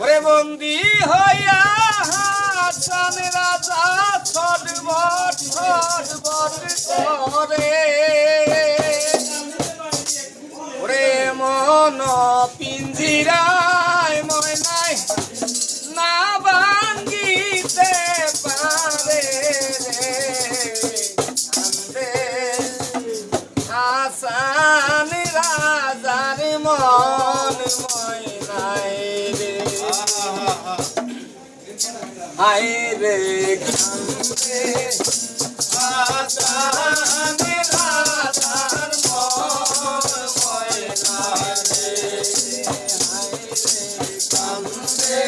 ওরে বন্দি হইয়া হাসান রাজা ছটবট করে ওরে মন পিঞ্জিরায় ময়নায় না ভাঙ্গিতে পারে রে হাসান রাজার মন ময়নায় রে হায় রে কান্দে হাসান রাজার মন ময়নায় রে হায় রে কান্দে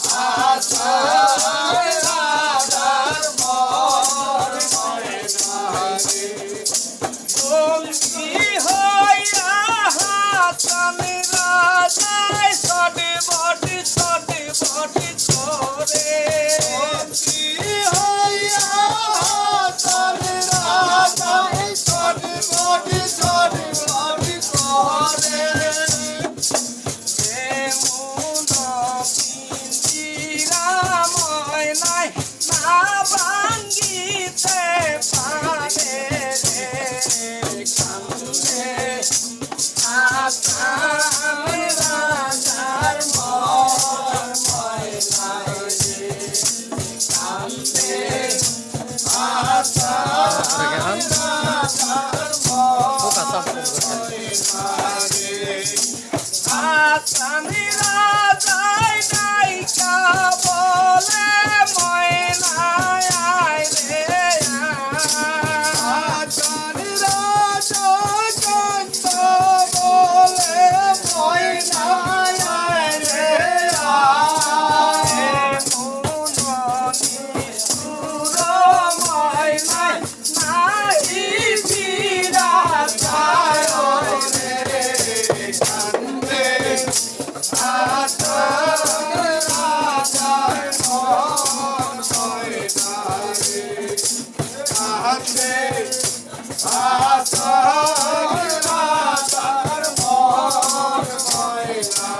হাসান রাজার মন ময়নায় রে বন্দি হইয়া হাসান রাজায় ছটবট করে বন্দি হইয়া হাসান রাজায় ছটবট করে এমন পিঞ্জিরা ময়নায় না ভাঙ্গিতে পারে রে কান্দে হাসান রাজার মন ময়নায় রে কান্দে হাসান রাজার মন ময়নায় রে হাসান রাজায় নাইকা বলে ময়নায় আয় রে হাসান রাজা কান্ত বলে ময়নায় আয় রে মননি সুর ময়নায় নাহি ফিরা যায় রে কান্দে হাসান রাজার মন ময়নায় রে কান্দে হাসান রাজার মন ময়নায়